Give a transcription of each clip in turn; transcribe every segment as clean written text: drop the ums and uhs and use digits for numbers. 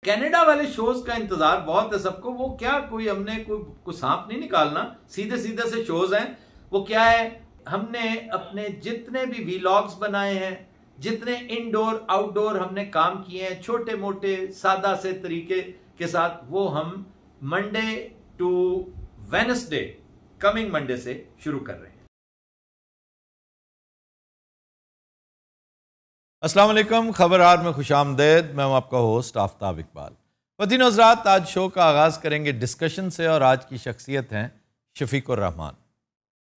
Canada वाले shows का इंतजार बहुत है सबको। वो क्या, कोई हमने कोई सांप नहीं निकालना, सीधे सीधे से शोज हैं। वो क्या है, हमने अपने जितने भी वीलॉग्स बनाए हैं, जितने इनडोर आउटडोर हमने काम किए हैं छोटे मोटे सादा से तरीके के साथ, वो हम Monday to Wednesday, coming Monday से शुरू कर रहे हैं। अस्सलाम वालेकुम, खबरार में खुशामदेद। मैं हूं आपका होस्ट आफ्ताब इकबाल। वतीन हज़रात, आज शो का आगाज़ करेंगे डिस्कशन से और आज की शख्सियत हैं शफीकुर रहमान।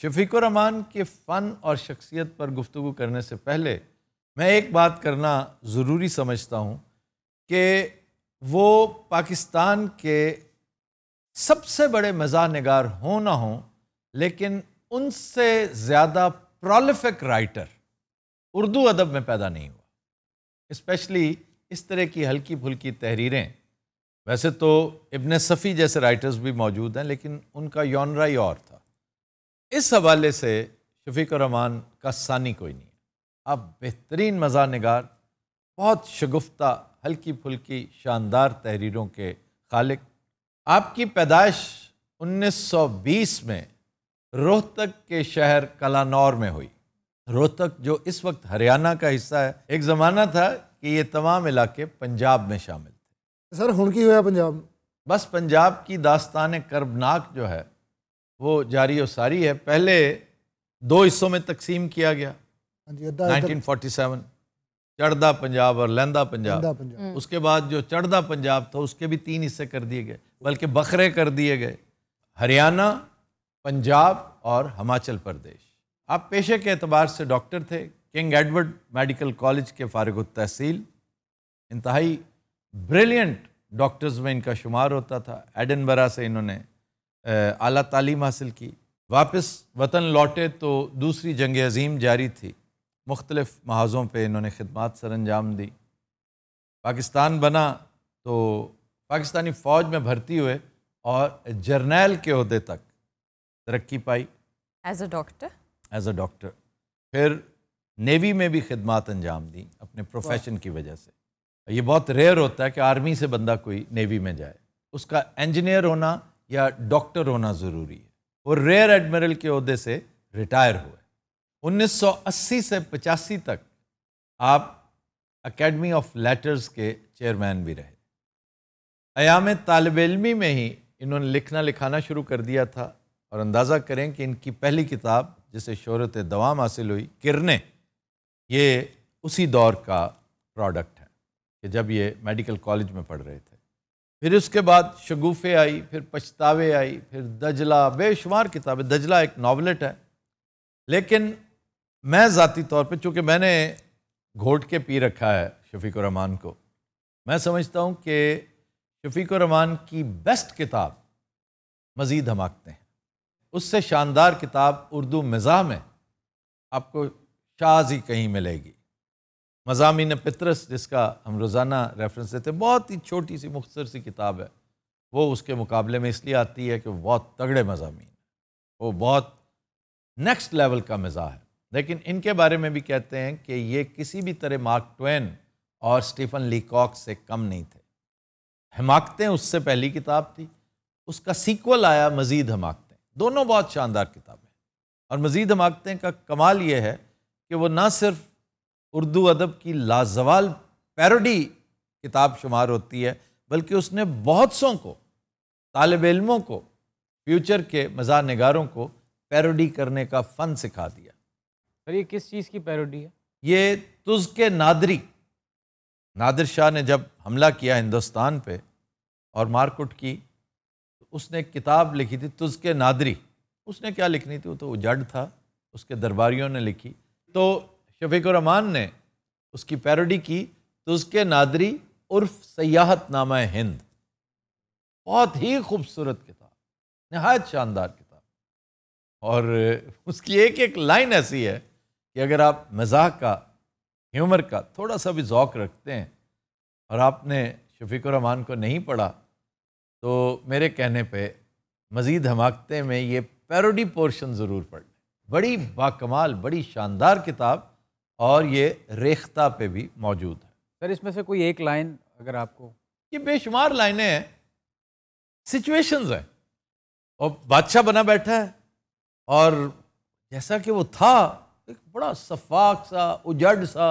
शफीकुर रहमान के फ़न और शख्सियत पर गुफ्तगू करने से पहले मैं एक बात करना ज़रूरी समझता हूं कि वो पाकिस्तान के सबसे बड़े मज़ाह निगार हों ना हों, लेकिन उनसे ज़्यादा प्रोलिफिक राइटर उर्दू अदब में पैदा नहीं हुआ। स्पेशली इस तरह की हल्की फुल्की तहरीरें, वैसे तो इब्न सफ़ी जैसे राइटर्स भी मौजूद हैं, लेकिन उनका जॉनरा ही और था। इस हवाले से शफीकुर रहमान का सानी कोई नहीं है। अब बेहतरीन मज़ाह निगार, बहुत शगुफ्ता हल्की फुल्की शानदार तहरीरों के खालिक। आपकी पैदाइश 1920 में रोहतक के शहर कलानौर में हुई। रोहतक जो इस वक्त हरियाणा का हिस्सा है, एक ज़माना था कि ये तमाम इलाके पंजाब में शामिल थे। सर हुण की हुआ पंजाब? बस पंजाब की दास्तान कर्बनाक जो है वो जारी और सारी है। पहले 2 हिस्सों में तकसीम किया गया, 1947, चढ़दा पंजाब और लहंदा पंजाब। उसके बाद जो चढ़दा पंजाब था उसके भी 3 हिस्से कर दिए गए, बल्कि बखरे कर दिए गए, हरियाणा, पंजाब और हिमाचल प्रदेश। आप पेशे के एतबार से डॉक्टर थे, किंग एडवर्ड मेडिकल कॉलेज के फारिग तहसील, इंतहाई ब्रिलियंट डॉक्टर्स में इनका शुमार होता था। एडिनबरा से इन्होंने आला तालीम हासिल की। वापस वतन लौटे तो दूसरी जंग अज़ीम जारी थी, मुख्तलिफ़ महाज़ों पे इन्होंने खिदमात सर अंजाम दी। पाकिस्तान बना तो पाकिस्तानी फ़ौज में भर्ती हुए और जर्नैल के ओहदे तक तरक्की पाई एज अ डॉक्टर। फिर नेवी में भी खिदमात अंजाम दी अपने प्रोफेशन की वजह से। ये बहुत रेयर होता है कि आर्मी से बंदा कोई नेवी में जाए, उसका इंजीनियर होना या डॉक्टर होना ज़रूरी है। वो रेयर एडमिरल के ओहदे से रिटायर हुए। 1980 से 85 तक आप एकेडमी ऑफ लेटर्स के चेयरमैन भी रहे। अयाम तालिब इल्मी में ही इन्होंने लिखना लिखाना शुरू कर दिया था, और अंदाज़ा करें कि इनकी पहली किताब जिसे शोहरत दवाम हासिल हुई, किरणें, ये उसी दौर का प्रोडक्ट है कि जब ये मेडिकल कॉलेज में पढ़ रहे थे। फिर उसके बाद शगुफ़े आई, फिर पछतावे आई, फिर दजला, बेशुमार किताबें। दजला एक नॉवलेट है, लेकिन मैं ज़ाती तौर पे, चूँकि मैंने घोट के पी रखा है शफीकुर रहमान को, मैं समझता हूँ कि शफीकुर रहमान की बेस्ट किताब मज़ीद हमाकते हैं। उससे शानदार किताब उर्दू मिज़ाह में आपको शाज़ ही कहीं मिलेगी। मज़ामीन पितरस, जिसका हम रोज़ाना रेफरेंस देते हैं, बहुत ही छोटी सी मुख्तसर सी किताब है, वो उसके मुकाबले में इसलिए आती है कि वो बहुत तगड़े मज़ामीन, वो बहुत नेक्स्ट लेवल का मिज़ाह है। लेकिन इनके बारे में भी कहते हैं कि ये किसी भी तरह मार्क ट्वेन और स्टीफन लीकॉक से कम नहीं थे। हमाकतें उससे पहली किताब थी, उसका सीक्वल आया मज़ीद हमाकतें। दोनों बहुत शानदार किताबें। और मज़ीद हमाकतें का कमाल ये है कि वो ना सिर्फ उर्दू अदब की लाजवाल पैरोडी किताब शुमार होती है, बल्कि उसने बहुत सौ को, तालिब इल्मों को, फ्यूचर के मज़ाह निगारों को पैरोडी करने का फ़न सिखा दिया। सर ये किस चीज़ की पैरोडी है? ये तुज़्के नादरी, नादिर शाह ने जब हमला किया हिंदुस्तान पे और मारकुट की, तो उसने एक किताब लिखी थी तुज़्के नादरी। उसने क्या लिखनी थी, वो तो उजड़ था, उसके दरबारियों ने लिखी। तो शफीकुर रहमान ने उसकी पैरोडी की, तुज़्के नादरी उर्फ सयाहत नामा हिंद। बहुत ही खूबसूरत किताब, नहायत शानदार किताब। और उसकी एक एक लाइन ऐसी है कि अगर आप मज़ाह का, ह्यूमर का थोड़ा सा भी ज़ौक़ रखते हैं और आपने शफीकुर रहमान को नहीं पढ़ा, तो मेरे कहने पे मज़ीद हमाकते में ये पैरोडी पोर्शन ज़रूर पढ़ लें। बड़ी बाकमाल, बड़ी शानदार किताब, और ये रेख्ता पे भी मौजूद है। सर इसमें से कोई एक लाइन अगर आपको ये बेशुमार लाइनें हैं, सिचुएशंस हैं, और बादशाह बना बैठा है और जैसा कि वो था एक बड़ा सफाक सा, उजड़ सा,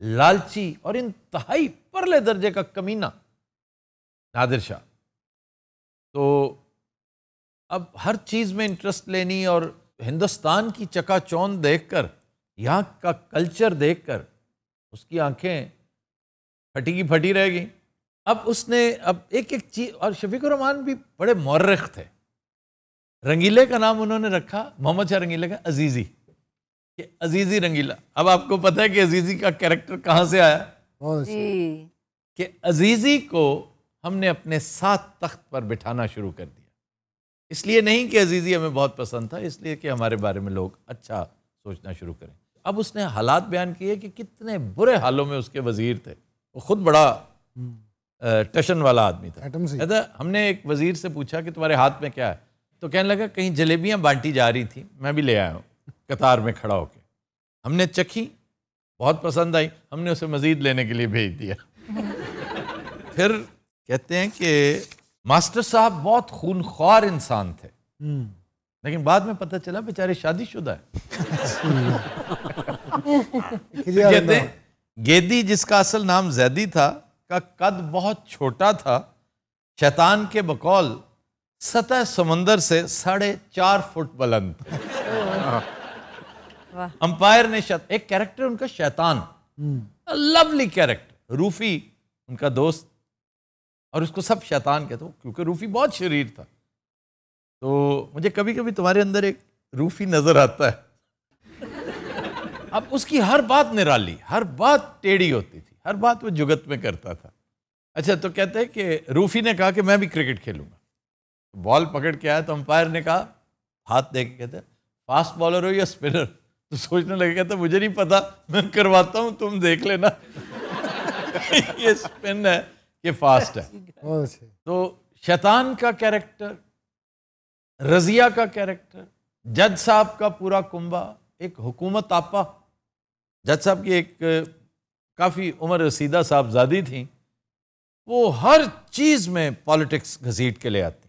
लालची और इंतहाई परले दर्जे का कमीना नादिर शाह। तो अब हर चीज़ में इंटरेस्ट लेनी और हिंदुस्तान की चकाचौंध देखकर, यहाँ का कल्चर देखकर उसकी आंखें फटी की फटी रह गई। अब उसने अब एक एक चीज, और शफीकुर रहमान भी बड़े मौर्रिख थे। रंगीले का नाम उन्होंने रखा, मोहम्मद शाह रंगीले का, अजीजी, कि अजीजी रंगीला। अब आपको पता है कि अजीजी का कैरेक्टर कहाँ से आया? कि अजीजी को हमने अपने साथ तख्त पर बिठाना शुरू कर दिया। इसलिए नहीं कि अजीजी हमें बहुत पसंद था, इसलिए कि हमारे बारे में लोग अच्छा सोचना शुरू करें। अब उसने हालात बयान किए कि कितने बुरे हालों में उसके वजीर थे। वो खुद बड़ा टशन वाला आदमी था। कहता हमने एक वजीर से पूछा कि तुम्हारे हाथ में क्या है, तो कहने लगा कहीं जलेबियां बांटी जा रही थी, मैं भी ले आया हूँ कतार में खड़ा होके। हमने चखी, बहुत पसंद आई, हमने उसे मजीद लेने के लिए भेज दिया। फिर कहते हैं कि मास्टर साहब बहुत खूनख्वार इंसान थे, लेकिन बाद में पता चला बेचारे शादीशुदा है। कहते हैं गेदी, जिसका असल नाम जैदी था, का कद बहुत छोटा था, शैतान के बकौल सतह समंदर से 4.5 फुट बुलंद। अंपायर ने एक कैरेक्टर उनका शैतान, लवली कैरेक्टर, रूफी उनका दोस्त, और उसको सब शैतान कहते हो क्योंकि रूफी बहुत शरीर था। तो मुझे कभी कभी तुम्हारे अंदर एक रूफी नजर आता है। अब उसकी हर बात निराली, हर बात टेढ़ी होती थी, हर बात वो जुगत में करता था। अच्छा, तो कहते हैं कि रूफी ने कहा कि मैं भी क्रिकेट खेलूंगा। तो बॉल पकड़ के आया तो अंपायर ने कहा, हाथ दे के, कहते फास्ट बॉलर हो या स्पिनर? तो सोचने लगे, कहते मुझे नहीं पता, मैं करवाता हूं, तुम देख लेना। ये स्पिन है कि फास्ट है। तो शैतान का कैरेक्टर, रजिया का कैरेक्टर, जज साहब का पूरा कुंबा, एक हुकूमत आपा, जज साहब की एक काफ़ी उम्र रसीदा साहबजादी थी, वो हर चीज़ में पॉलिटिक्स घसीट के ले आती।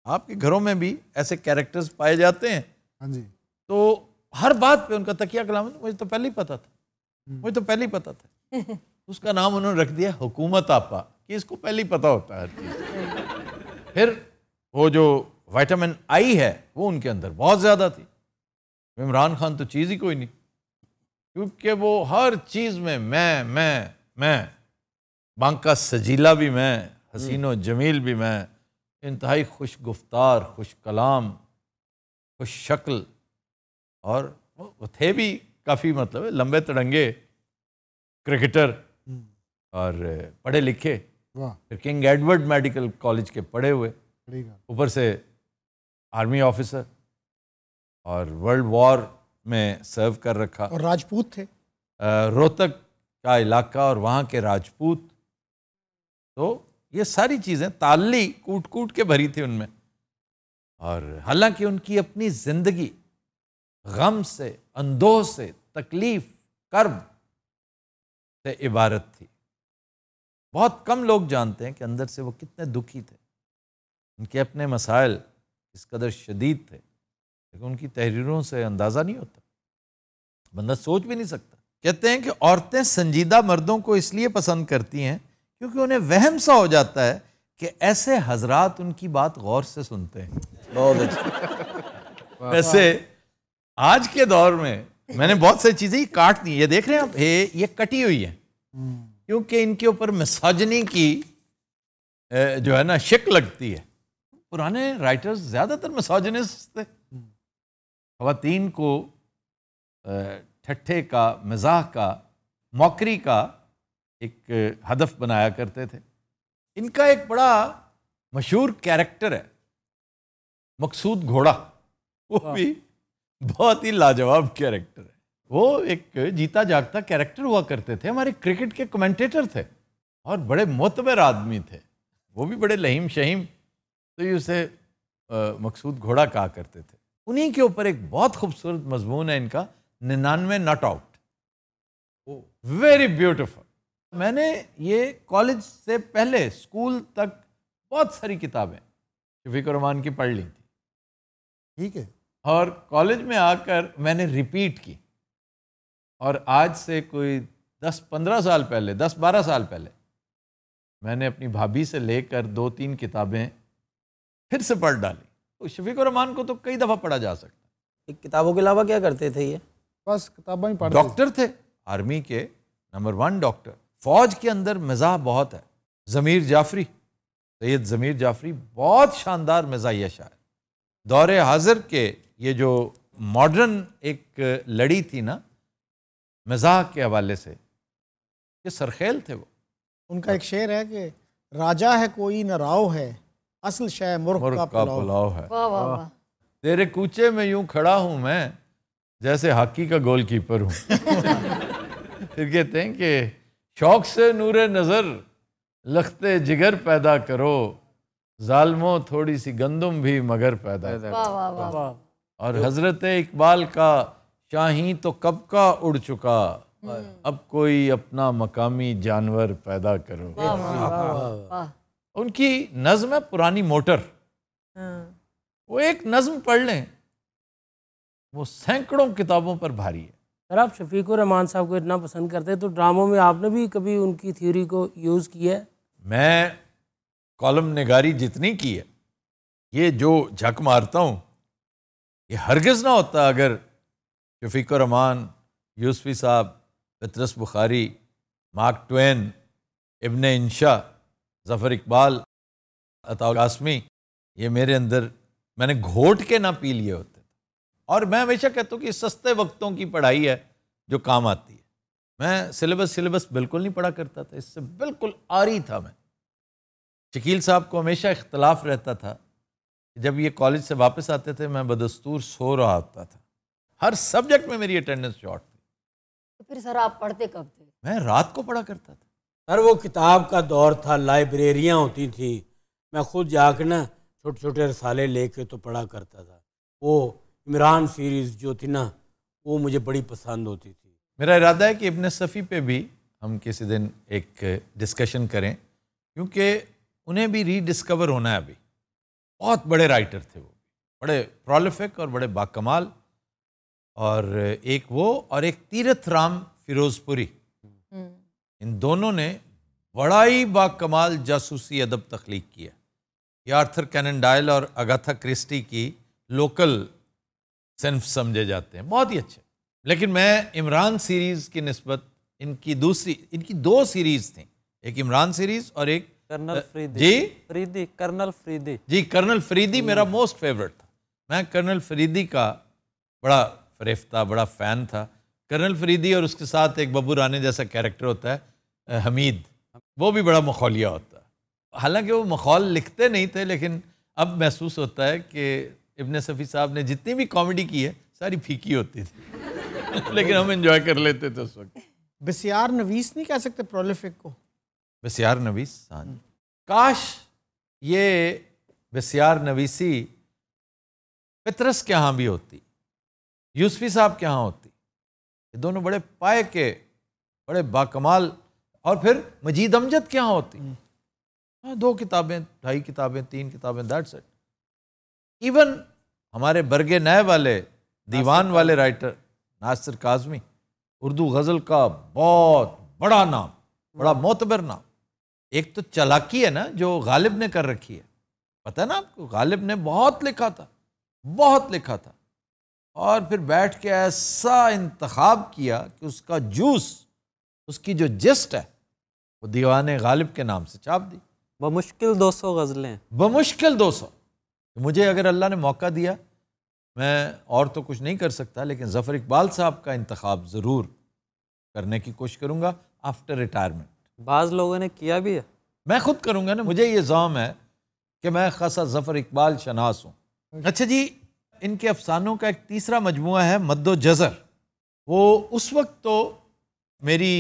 आपके घरों में भी ऐसे कैरेक्टर्स पाए जाते हैं? हाँ जी। तो हर बात पे उनका तकिया कलाम, मुझे तो पहले ही पता था, मुझे तो पहले ही पता था। उसका नाम उन्होंने रख दिया हुकूमत आपा, कि इसको पहले ही पता होता है हर चीज़। फिर वो जो विटामिन आई है वो उनके अंदर बहुत ज़्यादा थी। इमरान खान तो चीज़ ही कोई नहीं, क्योंकि वो हर चीज़ में मैं, बांका सजीला भी मैं, हसीनो जमील भी मैं, इंतहाई खुश गुफ्तार, खुश कलाम, खुश शक्ल, और वो थे भी काफ़ी, मतलब लंबे तड़ंगे क्रिकेटर और पढ़े लिखे। फिर किंग एडवर्ड मेडिकल कॉलेज के पढ़े हुए, ऊपर से आर्मी ऑफिसर, और वर्ल्ड वॉर में सर्व कर रखा, और राजपूत थे। रोहतक का इलाका और वहाँ के राजपूत। तो ये सारी चीज़ें ताल्ली कूट कूट के भरी थी उनमें। और हालांकि उनकी अपनी ज़िंदगी गम से, अंदोह से, तकलीफ, कर्ब से इबारत थी। बहुत कम लोग जानते हैं कि अंदर से वो कितने दुखी थे, उनके अपने मसाइल इस कदर शदीद थे, लेकिन उनकी तहरीरों से अंदाज़ा नहीं होता, बंदा सोच भी नहीं सकता। कहते हैं कि औरतें संजीदा मर्दों को इसलिए पसंद करती हैं क्योंकि उन्हें वहम सा हो जाता है कि ऐसे हजरात उनकी बात गौर से सुनते हैं। बहुत अच्छा। वैसे आज के दौर में मैंने बहुत सारी चीज़ें काट दी, ये देख रहे हैं आप, ये कटी हुई है, क्योंकि इनके ऊपर मिसोजिनी की जो है ना शिक लगती है। पुराने राइटर्स ज़्यादातर मिसोजिनिस्ट थे, ख़वातीन को ठट्ठे का, मज़ाक का, मौकरी का एक हदफ बनाया करते थे। इनका एक बड़ा मशहूर कैरेक्टर है मकसूद घोड़ा, वो भी बहुत ही लाजवाब कैरेक्टर है। वो एक जीता जागता कैरेक्टर हुआ करते थे, हमारे क्रिकेट के कमेंटेटर थे और बड़े मोतबर आदमी थे, वो भी बड़े लहीम शहीम, तो ये उसे मकसूद घोड़ा कहा करते थे। उन्हीं के ऊपर एक बहुत खूबसूरत मजमून है इनका, 99 नॉट आउट, वेरी ब्यूटिफुल। मैंने ये कॉलेज से पहले स्कूल तक बहुत सारी किताबें शफीक रहमान की पढ़ ली थी। ठीक है। और कॉलेज में आकर मैंने रिपीट की, और आज से कोई 10-15 साल पहले, 10-12 साल पहले मैंने अपनी भाभी से लेकर 2-3 किताबें फिर से पढ़ डाली। तो शफीक रहमान को तो कई दफ़ा पढ़ा जा सकता है। किताबों के अलावा क्या करते थे ये? बस किताबें ही पढ़ते। डॉक्टर थे, आर्मी के नंबर 1 डॉक्टर। फौज के अंदर मिजाह बहुत है। ज़मीर जाफरी, सैयद ज़मीर जाफरी बहुत शानदार मिजाहिया शायर। दौरे हाजिर के ये जो मॉडर्न एक लड़ी थी ना मिजाह के हवाले से, ये सरखेल थे वो। उनका एक शेर है कि राजा है कोई न राव है, असल शय मुर्ग का पुलाव है। वाह वाह वाह। तेरे कूचे में यूं खड़ा हूं मैं जैसे हॉकी का गोलकीपर हूं। फिर कहते हैं कि शौक से नूरे नज़र लखते जिगर पैदा करो, जालमो थोड़ी सी गंदुम भी मगर पैदा करो। वाह वाह वाह। और हजरत इकबाल का शाही तो कब का उड़ चुका, अब कोई अपना मकामी जानवर पैदा करो। वाह वाह वाह। उनकी नज़्म है पुरानी मोटर, वो एक नज़्म पढ़ लें वो सैकड़ों किताबों पर भारी है। सर आप शफीक रहमान साहब को इतना पसंद करते हैं तो ड्रामों में आपने भी कभी उनकी थ्योरी को यूज़ किया है? मैं कॉलम निगारी जितनी की है, ये जो झक मारता हूँ ये हरगिज़ ना होता अगर शफीक रहमान, यूसुफी साहब, पतरस बुखारी, मार्क ट्वेन, इब्ने इंशा, ज़फ़र इकबाल, अता कासमी, ये मेरे अंदर मैंने घोट के ना पी लिए होते। और मैं हमेशा कहता हूँ कि सस्ते वक्तों की पढ़ाई है जो काम आती है। मैं सिलेबस बिल्कुल नहीं पढ़ा करता था, इससे बिल्कुल आरी था मैं। शकील साहब को हमेशा इख्तलाफ रहता था, जब ये कॉलेज से वापस आते थे मैं बदस्तूर सो रहा होता था। हर सब्जेक्ट में मेरी अटेंडेंस शॉर्ट थी। तो फिर सर आप पढ़ते कब थे? मैं रात को पढ़ा करता था। सर वो किताब का दौर था, लाइब्रेरियाँ होती थी, मैं खुद जाकर ना छोटे छोटे रसाले लेके तो पढ़ा करता था। वो इमरान सीरीज़ जो थी ना वो मुझे बड़ी पसंद होती थी। मेरा इरादा है कि इब्ने सफ़ी पे भी हम किसी दिन एक डिस्कशन करें, क्योंकि उन्हें भी रीडिस्कवर होना है। अभी बहुत बड़े राइटर थे वो, बड़े प्रोलिफिक और बड़े बाकमाल। और एक वो और एक तीरथ राम फिरोजपुरी, इन दोनों ने बड़ा ही बाकमाल जासूसी अदब तख्लीक किया। ये आर्थर कैनन डायल और अगाथा क्रिस्टी की लोकल सिन्फ समझे जाते हैं, बहुत ही अच्छे। लेकिन मैं इमरान सीरीज़ की निस्बत इनकी दो सीरीज़ थी, एक इमरान सीरीज़ और एक कर्नल फरीदी। जी कर्नल फरीदी जी, कर्नल फरीदी मेरा मोस्ट फेवरेट था। मैं कर्नल फरीदी का बड़ा फरेफ्ता, बड़ा फ़ैन था। कर्नल फरीदी और उसके साथ एक बब्बू रानी जैसा कैरेक्टर होता है हमीद, वो भी बड़ा मखौलिया होता है। हालांकि वो मखौल लिखते नहीं थे, लेकिन अब महसूस होता है कि इब्ने सफ़ी साहब ने जितनी भी कॉमेडी की है सारी फीकी होती थी। लेकिन हम एंजॉय कर लेते थे उस वक्त। बसियार नवीस नहीं कह सकते प्रोलिफिक को? बसियार नवीस, हाँ। काश ये बसियार नवीसी पतरस के यहाँ भी होती, यूसुफी साहब के यहाँ होती। ये दोनों बड़े पाए के, बड़े बाकमाल। और फिर मजीद अमजद के यहाँ होती। हाँ, 2 किताबें, 2.5 किताबें, 3 किताबें, दैट्स इट। इवन हमारे बरगे नए वाले दीवान वाले राइटर नासिर काज़मी, उर्दू गज़ल का बहुत बड़ा नाम, बड़ा मोतबर नाम। एक तो चालाकी है ना जो गालिब ने कर रखी है, पता है ना आपको, गालिब ने बहुत लिखा था, बहुत लिखा था। और फिर बैठ के ऐसा इंतखाब किया कि उसका जूस, उसकी जो जिस्ट है वो दीवाने गालिब के नाम से छाप दी। बमुश्किल 200 गज़लें, बमुश्किल 200। मुझे अगर अल्लाह ने मौका दिया, मैं और तो कुछ नहीं कर सकता, लेकिन ज़फ़र इकबाल साहब का इंतखाब ज़रूर करने की कोशिश करूँगा आफ्टर रिटायरमेंट। बाज़ लोगों ने किया भी है, मैं खुद करूँगा ना, मुझे ये ज़ौम है कि मैं खासा ज़फ़र इकबाल शनास हूँ। अच्छा जी, इनके अफसानों का एक तीसरा मजमुआ है मद्दो जज़र। वो उस वक्त तो मेरी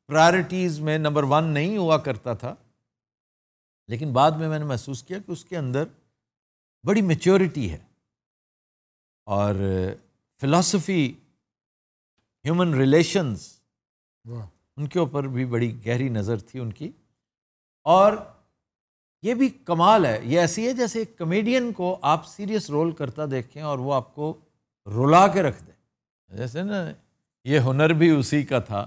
प्रायोरिटीज़ में नंबर 1 नहीं हुआ करता था, लेकिन बाद में मैंने महसूस किया कि उसके अंदर बड़ी मैच्योरिटी है और फ़िलॉसफी, ह्यूमन रिलेशंस, उनके ऊपर भी बड़ी गहरी नज़र थी उनकी। और ये भी कमाल है, ये ऐसी है जैसे एक कमेडियन को आप सीरियस रोल करता देखें और वो आपको रुला के रख दे। जैसे ना ये हुनर भी उसी का था।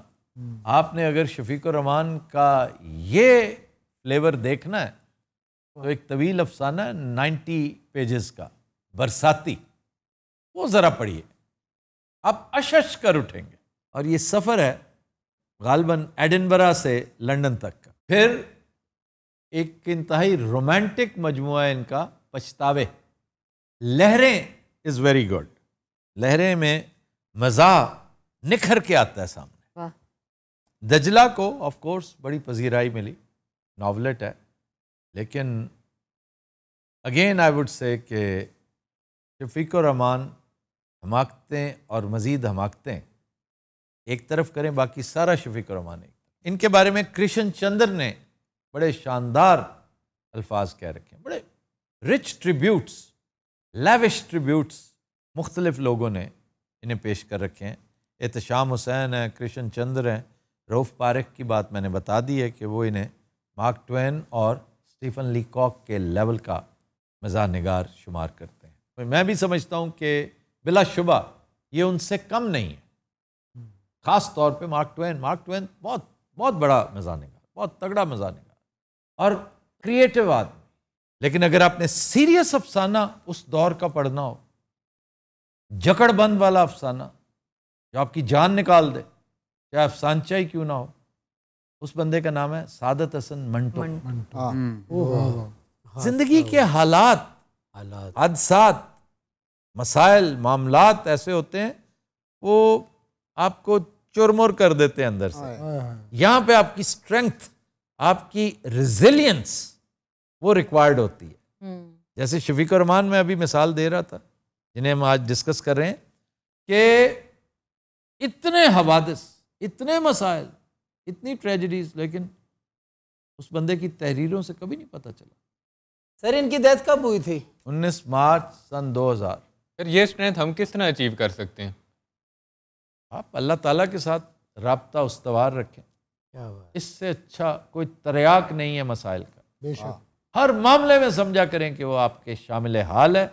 आपने अगर शफीकुर रहमान का ये फ्लेवर देखना है तो एक तवील अफसाना है 90 पेजेस का, बरसाती, वो ज़रा पढ़िए, आप अशश कर उठेंगे। और ये सफ़र है गालबन एडिनबरा से लंदन तक का। फिर एक इंतहाई रोमांटिक मजमुआ है इनका, पछतावे। लहरें इज़ वेरी गुड। लहरें में मज़ा निखर के आता है सामने। वाह। दजला को ऑफ कोर्स बड़ी पजीराई मिली, नॉवलेट है, लेकिन अगेन आई वुड से कि शफीकुर रहमान हमाकतें और मज़ीद हमाकतें एक तरफ करें, बाकी सारा शफीकुर रहमान एक। इनके बारे में कृष्ण चंद्र ने बड़े शानदार अल्फाज कह रखे हैं, बड़े रिच ट्रिब्यूट्स, लैविश ट्रिब्यूट्स मुख्तलिफ लोगों ने इन्हें पेश कर रखे हैं। एहतशाम हुसैन है, कृष्ण चंद्र हैं, रऊफ़ पारेख की बात मैंने बता दी है कि वो इन्हें मार्क ट्वेन और स्टीफन लीकॉक के लेवल का मज़ाह निगार शुमार करते हैं। तो मैं भी समझता हूँ कि बिलाशुबा ये उनसे कम नहीं है। ख़ास तौर पे मार्क ट्वेन बहुत बहुत बड़ा मज़ाह निगार, बहुत तगड़ा मज़ाह निगार और क्रिएटिव आदमी। लेकिन अगर आपने सीरियस अफसाना उस दौर का पढ़ना हो, जकड़बंद वाला अफसाना जो आपकी जान निकाल दे, चाहे अफसानचा ही क्यों ना हो, उस बंदे का नाम है सादत हसन मंटो। जिंदगी के हालात, हादसात, मसाइल, मामलात ऐसे होते हैं वो आपको चुरमुर कर देते हैं अंदर से। यहाँ पे आपकी स्ट्रेंथ, आपकी रिजिलियंस वो रिक्वायर्ड होती है। जैसे शफीकुर रहमान में अभी मिसाल दे रहा था, जिन्हें हम आज डिस्कस कर रहे हैं, कि इतने हवादिस, इतने मसाइल, इतनी ट्रेजेडीज, लेकिन उस बंदे की तहरीरों से कभी नहीं पता चला। सर इनकी डेथ कब हुई थी? 19 मार्च सन 2000। सर ये स्ट्रेंथ हम किस तरह अचीव कर सकते हैं? आप अल्लाह ताला के साथ राब्ता उस्तवार रखें, इससे अच्छा कोई तरियाक नहीं है मसाइल का। बेशक। हर मामले में समझा करें कि वो आपके शामिल हाल है,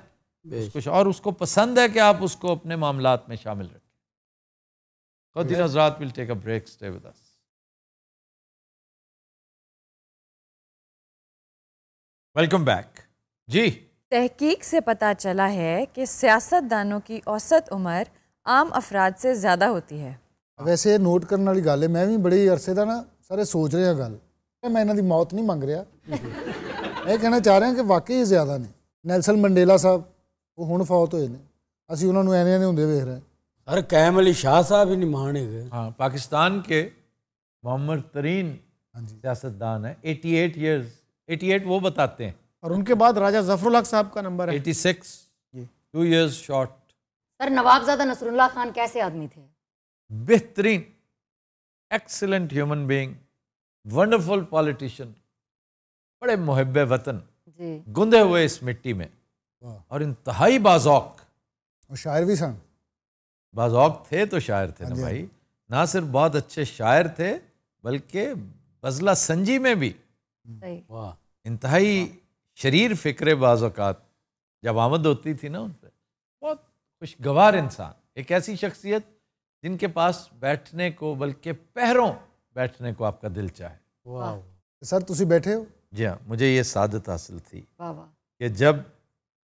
कुछ और उसको पसंद है कि आप उसको अपने मामलात में शामिल रखें। खुद हज़रात will take a break, stay with us. Welcome back जी। तहकीक से पता चला है कि सियासतदानों की औसत उम्र आम अफराद से ज़्यादा होती है। वैसे नोट करने वाली गल है, मैं भी बड़ी अरसे का ना सारे सोच रहे हैं गल, मैं इन्हों की मौत नहीं मंग रहा, मैं कहना चाह रहा कि वाकई ज़्यादा ने। नैल्सन मंडेला साहब वो हुण फौत होए ने, असीं उन्होंने एवें होंदे वेख रहे हैं। अरे कैम अली शाह साहब ही नहीं माने गए। हाँ, पाकिस्तान के मुअम्मर तरीन सियासतदान है, 88 ईयर्स, 88 वो बताते हैं। और उनके बाद राजा जफरुल हक साहब का नंबर है 86, 2 years short. Sir Nawabzada Nasrullah Khan कैसे आदमी थे? बेहतरीन, excellent human being, wonderful politician, बड़े मुहब्बे वतन, गुंदे हुए इस मिट्टी में, और इंतहाई बाज़ौक। और शायर भी सन। बाज़ौक थे तो शायर थे ना भाई, ना सिर्फ बहुत अच्छे शायर थे बल्कि बजला संजी में भी इंतहाई शरीर फिक्रे बाज़ौकात जब आमद होती थी ना उन पर, बहुत खुशगवार इंसान, एक ऐसी शख्सियत जिनके पास बैठने को बल्कि पैरों बैठने को आपका दिल चाहे। सर तुसी बैठे हो? जी हाँ, मुझे ये सादत हासिल थी वाह वाह। कि जब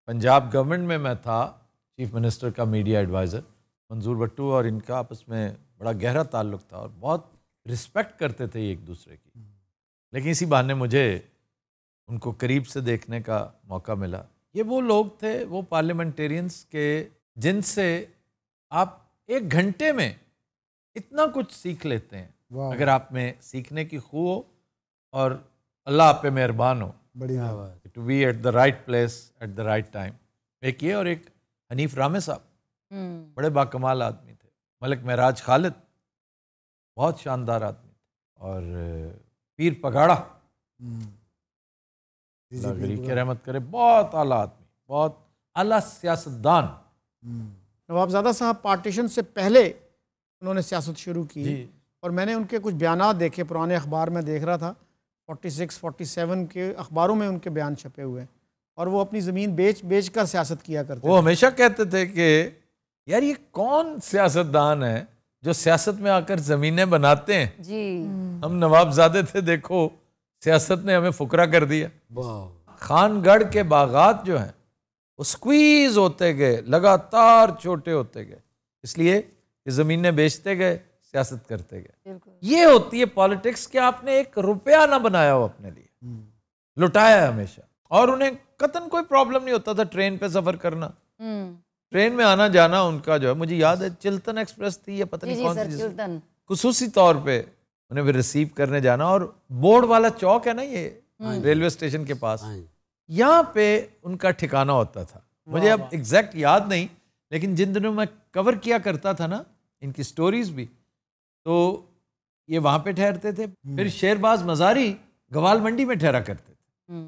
पंजाब गवर्नमेंट में मैं था चीफ मिनिस्टर का मीडिया एडवाइज़र, मंजूर भट्टू और इनका आपस में बड़ा गहरा ताल्लुक़ था और बहुत रिस्पेक्ट करते थे एक दूसरे की। लेकिन इसी बहाने मुझे उनको करीब से देखने का मौका मिला। ये वो लोग थे, वो पार्लियामेंटेरियंस के जिनसे आप 1 घंटे में इतना कुछ सीख लेते हैं अगर आप में सीखने की खू हो और अल्लाह आप पे मेहरबान हो। बढ़िया, to be at the right place at the right time. एक ये और एक हनीफ रामे साहब, बड़े बाकमाल आदमी थे। मलिक महराज खालिद बहुत शानदार आदमी थे। और पीर पगाड़ा के रहमत करे, बहुत आला आदमी, बहुत आला सियासतदान। नवाबजादा साहब पार्टीशन से पहले उन्होंने सियासत शुरू की, और मैंने उनके कुछ बयानात देखे, पुराने अखबार में देख रहा था, 46, 47 के अखबारों में उनके बयान छपे हुए हैं, और वो अपनी ज़मीन बेच कर सियासत किया करते वो हमेशा कहते थे कि यार ये कौन सियासतदान है जो सियासत में आकर ज़मीनें बनाते हैं। जी हम नवाबजादे थे, देखो सियासत ने हमें फुकरा कर दिया। खानगढ़ के बागात जो हैं वो स्क्वीज होते गए, लगातार छोटे होते गए, इसलिए कि ज़मीनें बेचते गए, सियासत करते गए। ये होती है पॉलिटिक्स कि आपने एक रुपया ना बनाया हो अपने लिए, लुटाया है हमेशा। और उन्हें कतन कोई प्रॉब्लम नहीं होता था ट्रेन पे सफ़र करना, ट्रेन में आना जाना उनका जो है, मुझे याद है चिल्तन एक्सप्रेस थी या पता नहीं कौन सी, खुसूसी तौर पे उन्हें भी रिसीव करने जाना। और बोर्ड वाला चौक है ना ये रेलवे स्टेशन के पास, यहाँ पे उनका ठिकाना होता था। मुझे अब एग्जैक्ट याद नहीं, लेकिन जिन दिनों मैं कवर किया करता था ना इनकी स्टोरीज भी, तो ये वहाँ पे ठहरते थे। फिर शेरबाज मज़ारी गवाल मंडी में ठहरा करते थे,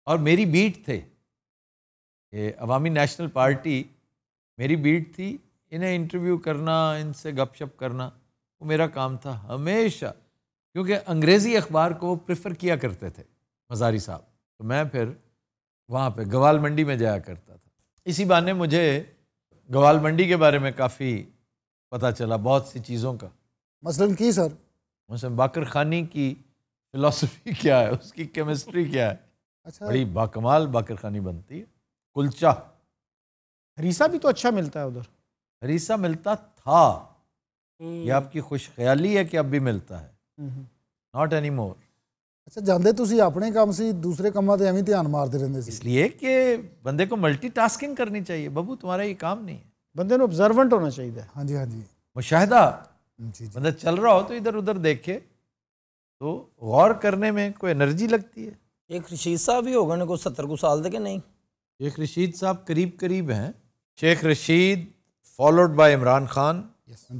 और मेरी बीट थे ये अवामी नेशनल पार्टी, मेरी बीट थी। इन्हें इंटरव्यू करना, इनसे गपशप करना, वो मेरा काम था हमेशा, क्योंकि अंग्रेज़ी अखबार को वो प्रेफर किया करते थे मज़ारी साहब। तो मैं फिर वहाँ पे गवाल मंडी में जाया करता था। इसी बहाने मुझे गवाल मंडी के बारे में काफ़ी पता चला, बहुत सी चीज़ों का। मसलन की सर, मसलन बाकर खानी की फ़िलासफ़ी क्या है, उसकी केमिस्ट्री क्या है। अच्छा, बड़ी बाकमाल बाकर खानी बनती है। कुलचा, हरीसा भी तो अच्छा मिलता है उधर। हरीसा मिलता था, ये आपकी खुश ख्याली है कि अब भी मिलता है, नॉट एनी मोर। अच्छा, ਜਾਂਦੇ ਤੁਸੀਂ ਆਪਣੇ ਕੰਮ ਸੀ, दूसरे ਕੰਮਾਂ ਤੇ ਐਵੇਂ ਧਿਆਨ मारते रहते ਸੀ। इसलिए कि बंदे को मल्टीटास्किंग करनी चाहिए। बबू तुम्हारा ये काम नहीं है, बंदे को ऑब्जर्वेंट होना चाहिए। हाँ जी, हाँ जी, मुशाहिदा। जी जी। बंदा चल रहा हो तो इधर उधर देखे, तो गौर करने में कोई एनर्जी लगती है। एक रशीद साहब भी होगा ना, कोई 70 को साल दे के नहीं? शेख रशीद साहब करीब करीब हैं। Sheikh Rashid followed by Imran Khan.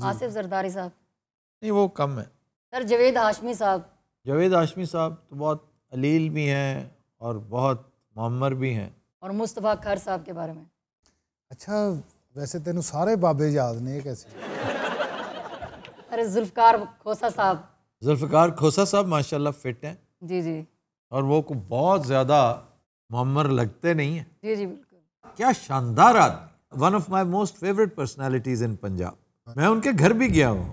आसिफ जरदारी साहब नहीं, वो कम है। सर जवेद हाशमी साहब। जवेद हाशमी साहब तो बहुत अलील भी हैं और बहुत मुअम्मर भी हैं। और मुस्तफ़ा खर साहब के बारे में। अच्छा, वैसे तेनू सारे बाबे याद ने, ये कैसे? अरे जुल्फ़कार खोसा साहब। जुल्फ़कार खोसा साहब माशाल्लाह फिट हैं जी जी, और वो को बहुत ज़्यादा मुअम्मर लगते नहीं हैं। जी जी बिल्कुल। क्या शानदार आदमी, one of my most favourite personalities in Punjab. मैं उनके घर भी गया हूँ,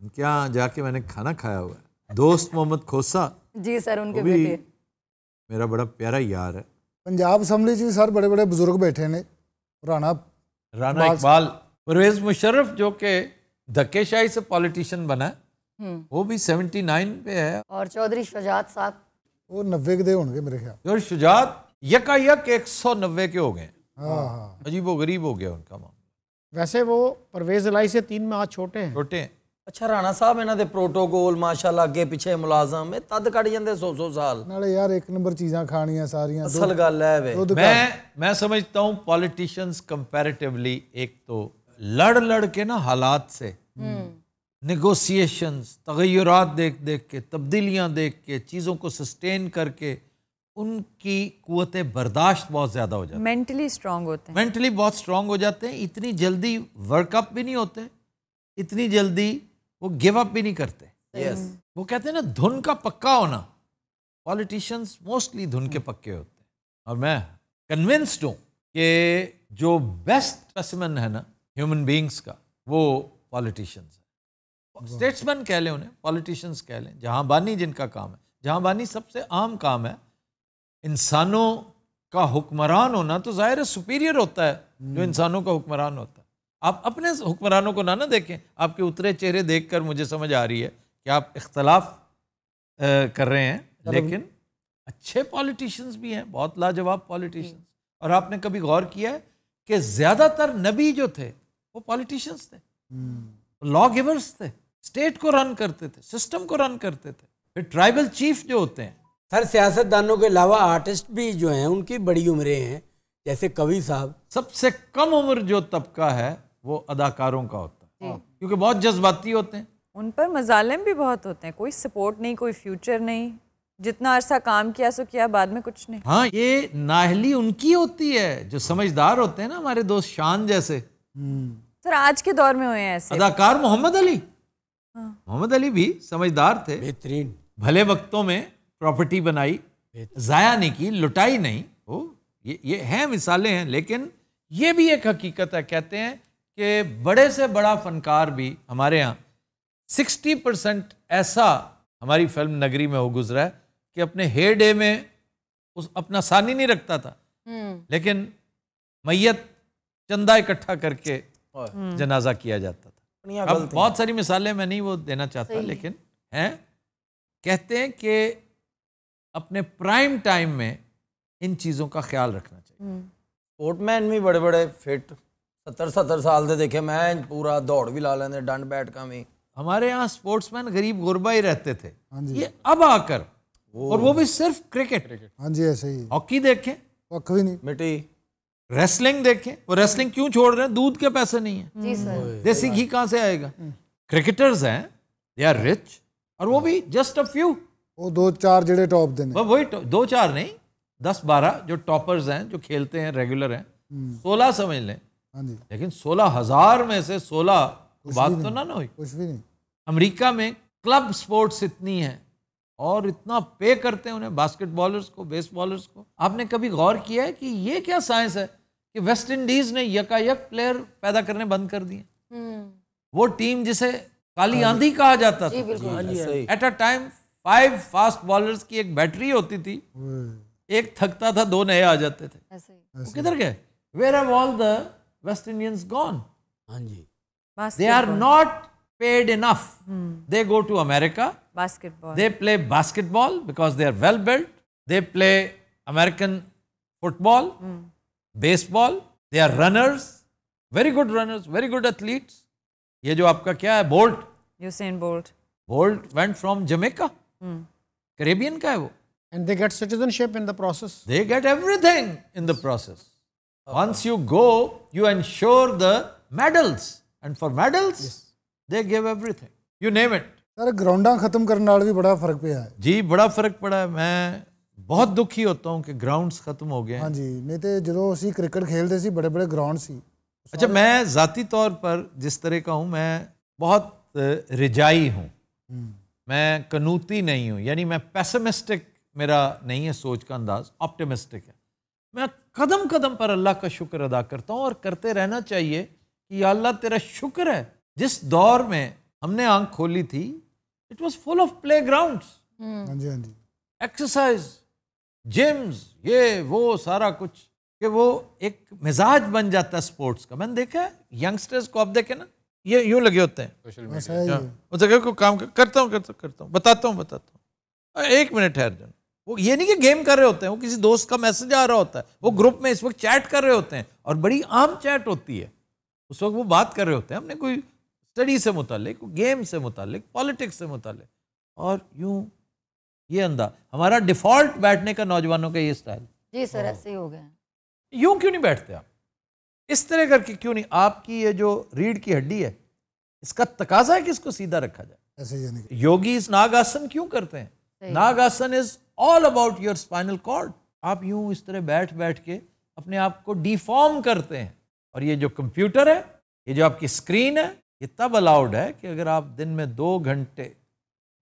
उनके यहाँ जाके मैंने खाना खाया हुआ है। दोस्त मोहम्मद खोसा जी सर, उनके भी बेटे मेरा बड़ा प्यारा यार है। पंजाब असम्बली च सर बड़े बड़े बुजुर्ग बैठे ने, राणा इकबाल, परवेज मुशर्रफ जो कि धक्केशाही से पॉलिटिशियन बना है, वो भी 79 पे है। और चौधरी शुजात साहब, वो 90 के दे होंगे मेरे ख्याल। और शुजात यकायक 190 के हो गए। हाँ हाँ, अजीबो गरीब हो गया उनका मामला। वैसे वो परवेज इलाई से 3 माह छोटे हैं। छोटे हैं। अच्छा, राणा साहब इन्हां दे प्रोटोकॉल माशाल्लाह अगे पिछे मुलाजम है, तद कट जांदे 100 साल। नाले यार एक नंबर चीज़ां खानियां सारियां। असल गल है वे। मैं समझता हूँ पॉलिटिशियंस कंपैरेटिवली एक तो लड़ के ना हालात से, नेगोशिएशंस, तगय्युरात देख देख के, तब्दीलियाँ देख के, चीज़ों को सस्टेन करके उनकी कुव्वत बर्दाश्त बहुत ज़्यादा हो जाती है। मेंटली स्ट्रांग होते हैं, मेंटली बहुत स्ट्रांग हो जाते हैं। इतनी जल्दी वर्कअप भी नहीं होते, इतनी जल्दी वो गिव अप भी नहीं करते। वो कहते हैं ना धुन का पक्का होना, पॉलिटिशियंस मोस्टली धुन के पक्के होते हैं। और मैं कन्विंस्ड हूँ कि जो बेस्ट स्पेसिमेन है ना ह्यूमन बींग्स का, वो पॉलिटिशियंस है। स्टेट्समैन कह लें उन्हें, पॉलिटिशियंस कह लें, जहाँ बानी जिनका काम है। जहाँ बानी सबसे आम काम है। इंसानों का हुक्मरान होना तो ज़ाहिर है सुपीरियर होता है जो इंसानों का हुक्मरान होता है। आप अपने हुक्मरानों को ना देखें। आपके उतरे चेहरे देखकर मुझे समझ आ रही है कि आप इख्तलाफ कर रहे हैं, लेकिन अच्छे पॉलिटिशियंस भी हैं, बहुत लाजवाब पॉलिटिशियंस। और आपने कभी गौर किया है कि ज़्यादातर नबी जो थे वो पॉलिटिशियंस थे, लॉ गिवर्स थे, स्टेट को रन करते थे, सिस्टम को रन करते थे। फिर ट्राइबल चीफ जो होते हैं। सर सियासतदानों के अलावा आर्टिस्ट भी जो हैं उनकी बड़ी उम्रें हैं, जैसे कवि साहब। सबसे कम उम्र जो तबका है वो अदाकारों का होता है, क्योंकि बहुत जज्बाती होते हैं। उन पर मजालिम भी बहुत होते हैं, कोई सपोर्ट नहीं, कोई फ्यूचर नहीं, जितना अरसा काम किया सो किया, बाद में कुछ नहीं। हाँ, ये नाहली उनकी होती है जो समझदार होते हैं ना, हमारे दोस्त शान जैसे। सर आज के दौर में हुए हैं ऐसे अदाकार मोहम्मद अली, मोहम्मद अली भी समझदार थे, बेहतरीन, भले वक्तों में प्रॉपर्टी बनाई, जाया नहीं की, लुटाई नहीं। वो ये हैं मिसालें हैं, लेकिन ये भी एक हकीकत है। कहते हैं कि बड़े से बड़ा फनकार भी हमारे यहाँ 60% ऐसा हमारी फिल्म नगरी में हो गुजरा है कि अपने हेयर डे में अपना सानी नहीं रखता था, लेकिन मैयत चंदा इकट्ठा करके जनाजा किया जाता था। अब बहुत सारी मिसालें मैं नहीं वो देना चाहता, लेकिन हैं। कहते हैं कि अपने प्राइम टाइम में इन चीज़ों का ख्याल रखना चाहिए। स्पोर्टमैन भी बड़े बड़े फिट 70 साल दे देखे मैं, पूरा दौड़ भी ला लेंगे, डंड बैठका में। हमारे यहाँ स्पोर्ट्समैन गरीब गुरबा ही रहते थे, ये अब आकर, और वो भी सिर्फ क्रिकेट। हाँ जी, ऐसे ही। हॉकी देखें, वक्त भी नहीं, मिट्टी। रेसलिंग देखें, वो रेसलिंग क्यों छोड़ रहे हैं? दूध के पैसे नहीं है, जी सर। देसी घी कहाँ से आएगा? क्रिकेटर्स हैं, दे आर रिच, और वो भी जस्ट अ फ्यू, वो 2-4 जेड़े टॉप देने, वही 2-4 नहीं, 10-12 जो टॉपर्स हैं, जो खेलते हैं, रेगुलर हैं, 16 समझ लें। हाँ जी, लेकिन 16,000 में से 16 बात तो ना हुई। कुछ भी नहीं। अमेरिका में क्लब स्पोर्ट्स इतनी है और इतना पे करते हैं उन्हें, बास्केटबॉलर्स को, बेसबॉलर्स को। आपने कभी गौर किया है कि ये क्या साइंस है कि वेस्ट इंडीज ने यकायक प्लेयर पैदा करने बंद कर दिए? वो टीम जिसे काली आंधी कहा जाता था, at a time 5 fast bowlers की एक बैटरी होती थी, एक थकता था 2 नए आ जाते थे। वो किधर गए? Where have all the West Indians gone? हाँ जी, they are not paid enough. They go to America, basketball, they play basketball because they are well built, they play American football, baseball, they are runners, very good runners, very good athletes. ये जो आपका क्या है, bolt, Usain bolt, bolt went from Jamaica, Caribbean का है वो, And they get citizenship in the process. they get everything in the process. Once you go, you ensure the medals, and for medals they give everything, you name it. Sir ग्राउंडां खत्म करने नाल भी बड़ा फर्क पिया है जी, बड़ा फर्क पड़ा है। मैं बहुत दुखी होता हूँ कि ग्राउंड्स खत्म हो गए हैं। हाँ जी, नहीं तो ਜਦੋਂ ਅਸੀਂ क्रिकेट खेलते सी बड़े बड़े ग्राउंड सी। अच्छा, मैं ज़ाती तौर पर जिस तरह का हूँ, मैं बहुत रिजाई हूँ, मैं कनूती नहीं हूँ, यानी मैं पेसिमिस्टिक मेरा नहीं है सोच का अंदाज, ऑप्टिमिस्टिक है। मैं कदम कदम पर अल्लाह का शुक्र अदा करता हूँ और करते रहना चाहिए कि या अल्लाह तेरा शुक्र है, जिस दौर में हमने आंख खोली थी, it was full of play ground, हाँ जी, हाँ जी, एक्सरसाइज, जिम्स, ये वो सारा कुछ, कि वो एक मिजाज बन जाता है स्पोर्ट्स का। मैंने देखा है यंगस्टर्स को, आप देखें ना, ये यूं लगे होते हैं उस जगह को काम करता हूँ, बताता हूँ, 1 मिनट ठहर जाओ। वो ये नहीं कि गेम कर रहे होते हैं, वो किसी दोस्त का मैसेज आ रहा होता है, वो ग्रुप में इस वक्त चैट कर रहे होते हैं, और बड़ी आम चैट होती है, उस वक्त वो बात कर रहे होते हैं, हमने कोई स्टडी से मुतालिक, गेम से मुतालिक, पॉलिटिक्स से मुतालिक, और यूं ये अंदाज। हमारा डिफ़ॉल्ट बैठने का नौजवानों का ये स्टाइल। जी सर, ऐसे ही हो गया। यूं क्यों नहीं बैठते आप? इस तरह करके क्यों नहीं? आपकी ये जो रीढ़ की हड्डी है, इसका तकाजा है कि इसको सीधा रखा जाए। ऐसे यानी योगी इस नागासन क्यों करते हैं? Nagasana is all about your spinal cord. आप यूं इस तरह बैठ बैठ के अपने आप को डिफॉर्म करते हैं, और ये जो कंप्यूटर है, ये जो आपकी स्क्रीन है, ये तब अलाउड है कि अगर आप दिन में 2 घंटे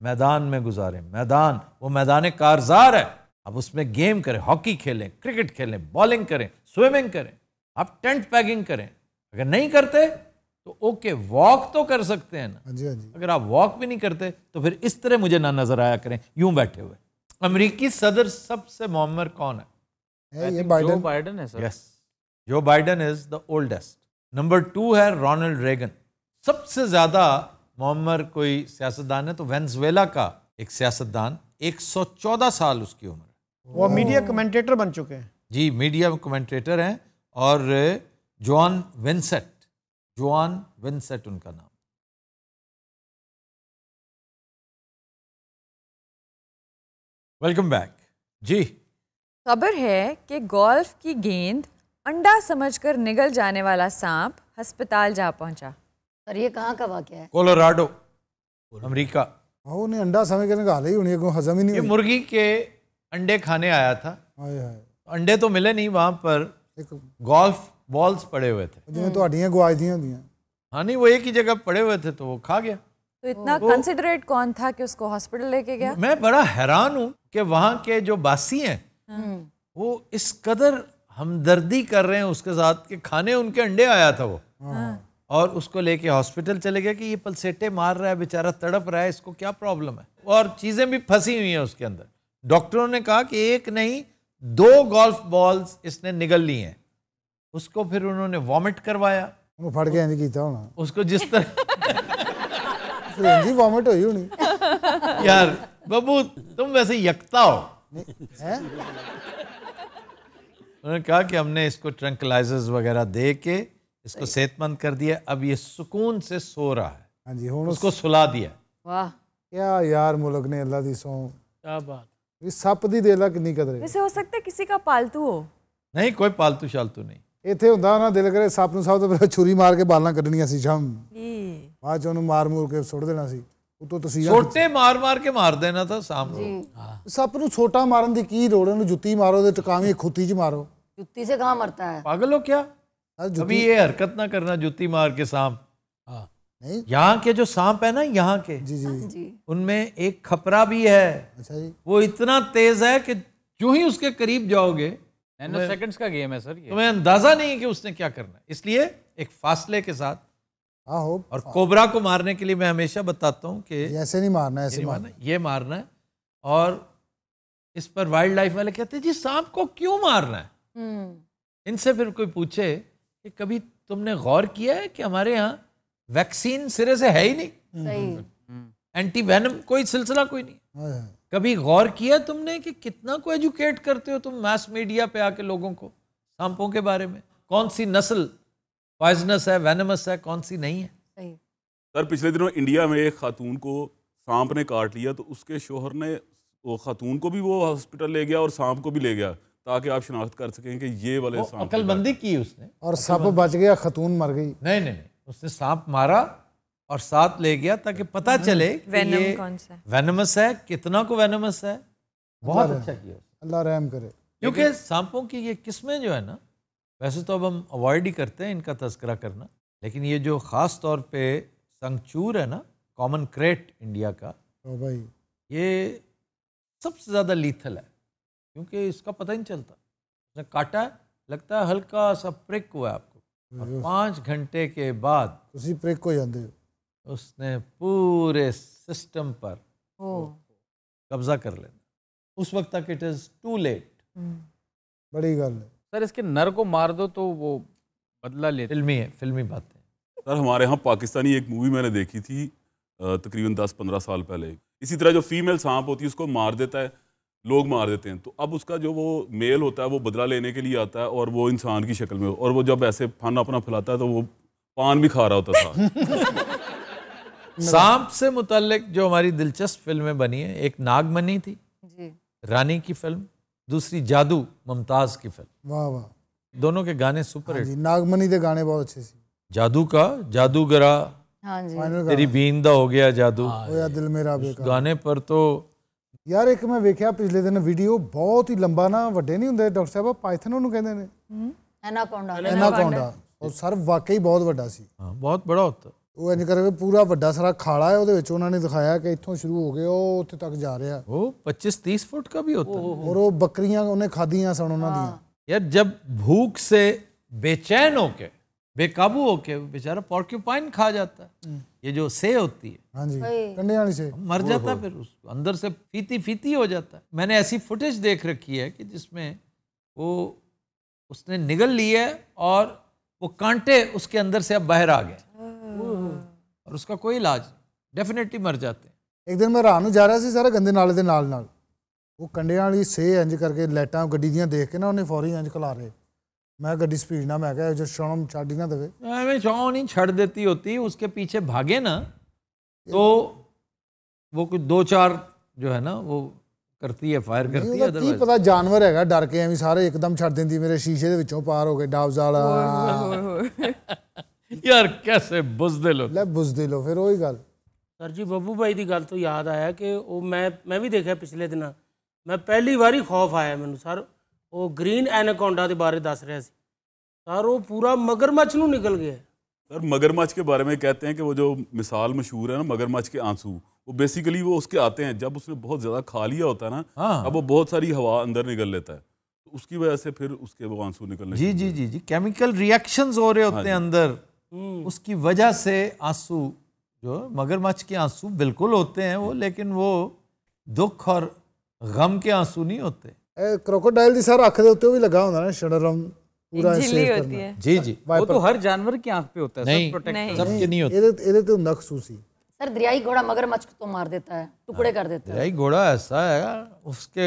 मैदान में गुजारें, मैदान वो मैदान कारजार है, आप उसमें गेम करें, हॉकी खेलें, क्रिकेट खेलें, बॉलिंग करें, स्विमिंग करें, आप टेंट पैकिंग करें। अगर नहीं करते तो ओके, वॉक तो कर सकते हैं ना। हाँ जी, हाँ जी, अगर आप वॉक भी नहीं करते तो फिर इस तरह मुझे ना नजर आया करें यूं बैठे हुए। अमेरिकी सदर सबसे मुअम्मर कौन है? ये बाइडन है सर। यस, जो Biden is the oldest. Number 2 है रोनाल्ड रेगन। सबसे ज्यादा मुअम्मर कोई सियासतदान है तो वेनेजुएला का एक सियासतदान, 114 साल उसकी उम्र है। वो मीडिया कमेंटेटर बन चुके हैं। जी, मीडिया कमेंटेटर हैं, और जोआन विंसेट उनका नाम। वेलकम बैक जी। खबर है कि गोल्फ की गेंद अंडा समझकर निगल जाने वाला सांप अस्पताल जा पहुंचा। सर ये कहाँ का वाकया है? Colorado, America. वो ने अंडा समय के निकाल ही उन्हें को हजम ही नहीं ये हुई। मुर्गी के अंडे खाने आया था। हाय हाय, अंडे तो मिले नहीं, वहां पर एक गोल्फ बॉल्स पड़े हुए थे। जिन्हें तो हड्डियां गवाच दी होंदियां। हाँ नहीं, वो एक ही जगह पड़े हुए थे तो वो खा गया। तो इतना कंसिडरेट कौन था कि उसको हॉस्पिटल लेके गया? मैं बड़ा हैरान हूं कि वहां के जो बासी हैं वो इस कदर हमदर्दी कर रहे हैं उसके साथ कि खाने उनके अंडे आया था वो, और उसको लेके हॉस्पिटल चले गए कि ये पलसेटे मार रहा है बेचारा, तड़प रहा है, इसको क्या प्रॉब्लम है, और चीजें भी फंसी हुई हैं उसके अंदर। डॉक्टरों ने कहा कि एक नहीं 2 गोल्फ बॉल्स इसने निगल ली हैं। उसको फिर उन्होंने वॉमिट करवाया, वो फड़ के इंज कीता होना, उसको जिस तरह फिर इंज ही वॉमिट हुई होनी। यार बब्बू तुम वैसे यकता हो। हैं? उन्होंने कहा कि हमने इसको ट्रंकलाइजर्स वगैरह दे के इसको सेहतमंद कर दिया, अब ये सुकून से सो रहा है। हाँ जी, हुण उसको सुला दिया। वाह, क्या यार मुल्क ने अल्लाह दी सौ, क्या बात। ये सप दी दे ला कितनी कदर है। वैसे हो सकता है किसी का पालतू हो। नहीं, कोई पालतू शालतू नहीं। ਇੱਥੇ ਹੁੰਦਾ ਨਾ ਦਿਲ ਕਰੇ ਸੱਪ ਨੂੰ ਸਭ ਤੋਂ ਪਹਿਲਾਂ ਛੁਰੀ ਮਾਰ ਕੇ ਬਾਲਾਂ ਕੱਢਣੀਆਂ ਸੀ ਸ਼ਾਮ, ਬਾਅਦ ਚ ਉਹਨੂੰ ਮਾਰ ਮੂਰ ਕੇ ਸੁੱਟ ਦੇਣਾ ਸੀ ਉਤੋਂ ਤਸੀਰਾਂ। ਛੋਟੇ ਮਾਰ ਕੇ ਮਾਰ ਦੇਣਾ ਤਾਂ ਸਾਮ ਨੂੰ। ਸੱਪ ਨੂੰ ਛੋਟਾ ਮਾਰਨ ਦੀ ਕੀ ਲੋੜ, ਉਹਨੂੰ ਜੁੱਤੀ ਮਾਰੋ ਤੇ ਟਕਾਵੀਂ ਖੁੱਤੀ ਚ ਮਾरो। जुत्ती से कहाँ मरता है? पागल हो क्या? अभी ये हरकत ना करना, जुत्ती मार के सांप। नहीं, यहाँ के जो सांप है ना, यहाँ के जी जी जी, उनमें एक खपरा भी है। अच्छा जी, वो इतना तेज है कि जो ही उसके करीब जाओगे नैनो सेकंड्स का गेम है सर ये। तुम्हें अंदाजा नहीं है कि उसने क्या करना है। इसलिए एक फासले के साथ, आहो। और कोबरा को मारने के लिए मैं हमेशा बताता हूँ कि ऐसे नहीं मारना, ऐसे मारना, ये मारना है। और इस पर वाइल्ड लाइफ वाले कहते हैं जी सांप को क्यों मारना है। इनसे फिर कोई पूछे कि कभी तुमने गौर किया है कि हमारे यहाँ वैक्सीन सिरे से है ही नहीं, सही, एंटी वेनम कोई सिलसिला कोई नहीं। कभी गौर किया तुमने कि कितना को एजुकेट करते हो तुम मास मीडिया पे आके लोगों को सांपों के बारे में, कौन सी नस्ल पॉइजनस है, वेनमस है, कौन सी नहीं है। सही। सर पिछले दिनों इंडिया में एक खातून को सांप ने काट लिया, तो उसके शोहर ने वो खातून को भी वो हॉस्पिटल ले गया और सांप को भी ले गया, ताकि आप शिनाख्त कर सकें कि ये वाले सांप। अकलमंदी की उसने, और सांप बच गया, खतून मर गई। नहीं नहीं नहीं, उसने सांप मारा और साथ ले गया ताकि पता चले कि वेनम ये कौन सा है, वेनमस है, कितना को वेनमस है। बहुत अच्छा किया अल्लाह रहम करे। क्योंकि सांपों की ये किस्में जो है ना, वैसे तो अब हम अवॉइड ही करते हैं इनका तस्करा करना, लेकिन ये जो ख़ास तौर पे संगचूर है ना, कॉमन क्रेट इंडिया का, तो भाई ये सबसे ज़्यादा लीथल है, क्योंकि इसका पता ही नहीं चलता। उसने काटा है, लगता है हल्का सा प्रिक हुआ है आपको, और 5 घंटे के बाद उसी प्रिक हो जाते हो, उसने पूरे सिस्टम पर कब्जा कर लेना। उस वक्त तक इट इज़ टू लेट। बड़ी गल है सर। इसके नर को मार दो तो वो बदला लेते। फिल्मी है, फिल्मी बातें। सर हमारे यहाँ पाकिस्तानी एक मूवी मैंने देखी थी तकरीबन 10-15 साल पहले। इसी तरह जो फीमेल सांप होती है उसको मार देता है, लोग मार देते हैं, तो अब उसका जो वो मेल होता है वो बदला लेने के लिए आता है, और वो इंसान की शक्ल में, और वो जब ऐसे फन अपना फैलाता है तो वो पान भी खा रहा होता था। सांप से मुतल्लिक जो हमारी दिलचस्प फिल्में बनी है, एक नागमणि थी जी, रानी की फिल्म, दूसरी जादू मुमताज की फिल्म। वाह वाह, दोनों के गाने सुपर हाँ हिट। जी, नागमणि के गाने बहुत अच्छे सी। जादू का जादूगरा, हाँ जी, फाइनल तेरी बींदा हो गया जादू, होया दिल मेरा बेकार। गाने पर तो यार एक मैं वेख्या पिछले दिन वीडियो, बहुत ही लंबा ना, ਵੱਡੇ नहीं ਹੁੰਦੇ डॉक्टर साहब, पाइथन ਉਹਨੂੰ ਕਹਿੰਦੇ ਨੇ, एनाकोंडा, एनाकोंडा, और सर वाकई बहुत ਵੱਡਾ ਸੀ। हाँ, बहुत बड़ा होता। ਉਹ ਇੰਜ ਕਰਕੇ ਪੂਰਾ ਵੱਡਾ ਸਾਰਾ ਖਾਲਾ ਹੈ, ਉਹਦੇ ਵਿੱਚ ਉਹਨਾਂ ਨੇ ਦਿਖਾਇਆ ਕਿ ਇੱਥੋਂ ਸ਼ੁਰੂ ਹੋ ਕੇ ਉਹ ਉੱਥੇ ਤੱਕ ਜਾ ਰਿਹਾ, वो 25-30 फुट का भी होता है। और ਉਹ ਬੱਕਰੀਆਂ ਉਹਨੇ ਖਾਧੀਆਂ ਸਨ ਉਹਨਾਂ ਦੀਆਂ। यार जब भूख से बेचैन होके, बेकाबू होके बेचारा पॉर्क्यूपाइन खा जाता है, ये जो से होती है, हाँ जी, कंडे वाली से मर जाता है, फिर उसको अंदर से फीती फीती हो जाता है। मैंने ऐसी फुटेज देख रखी है कि जिसमें वो उसने निगल ली है और वो कांटे उसके अंदर से अब बाहर आ गए, और उसका कोई इलाज डेफिनेटली मर जाते हैं। एक दिन मैं रात ਨੂੰ ਜਾ ਰਿਹਾ ਸੀ ਸਾਰਾ ਗੰਦੇ ਨਾਲੇ ਦੇ ਨਾਲ ਉਹ ਕੰਡਿਆਂ ਵਾਲੀ ਸੇ ਇੰਜ ਕਰਕੇ ਲਾਈਟਾਂ ਗੱਡੀ ਦੀਆਂ ਦੇਖ ਕੇ ਨਾ ਉਹਨੇ ਫੌਰੀ ਇੰਜ ਖਲਾ ਰਹੇ। मैं गड्डी स्पीड ना, मैं क्या जो शर्म छाड़ी ना देवे, हमें छाँव नहीं छड़ देती होती, उसके पीछे भागे ना तो वो कुछ 2-4 जो है ना वो करती है, फायर करती है। की पता जानवर हैगा, डर के एवं सारे एकदम छड़ देंदी, मेरे शीशे दे विचों पार हो गए डाब्स वाला। यार कैसे बुज़दिल हो, ले बुज़दिल हो, फिर वही गल। सर जी ਬੱਬੂ ਭਾਈ ਦੀ ਗੱਲ ਤੋਂ ਯਾਦ ਆਇਆ ਕਿ ਉਹ ਮੈਂ ਵੀ ਦੇਖਿਆ ਪਿਛਲੇ ਦਿਨਾਂ, ਮੈਂ ਪਹਿਲੀ ਵਾਰੀ ਖੌਫ ਆਇਆ ਮੈਨੂੰ ਸਰ। ਉਹ ਗ੍ਰੀਨ ਐਨਾਕੋਂਡਾ ਦੇ ਬਾਰੇ ਦੱਸ ਰਿਹਾ ਸੀ ਸਰ, ਉਹ ਪੂਰਾ ਮਗਰਮੱਛ ਨੂੰ ਨਿਕਲ ਗਿਆ। सर मगरमच्छ के बारे में कहते हैं कि वो जो मिसाल मशहूर है ना मगरमच्छ के आंसू, वो बेसिकली वो उसके आते हैं जब उसने बहुत ज़्यादा खा लिया होता है ना, अब वो बहुत सारी हवा अंदर निकल लेता है, तो उसकी वजह से फिर उसके वो आंसू निकलने जी जी जी जी केमिकल रिएक्शंस हो रहे होते हैं अंदर, उसकी वजह से आंसू, जो मगरमच्छ के आंसू बिल्कुल होते हैं वो, लेकिन वो दुख और गम के आंसू नहीं होते। क्रोकोडाइल दी सर अख दे उत्ते भी लगा होता ना शडरम पूरा झिल्ली होती है। जी जी वो तो हर जानवर की आंख पे होता है, नहीं, सब प्रोटेक्ट सबके नहीं होते। ਇਹਦੇ ਤੇ ਹੁੰਦਾ ਖਸੂਸੀ। सर दरियाई घोड़ा मगरमच्छ को तो मार देता है, टुकड़े कर देता है। दरियाई घोड़ा ऐसा है उसके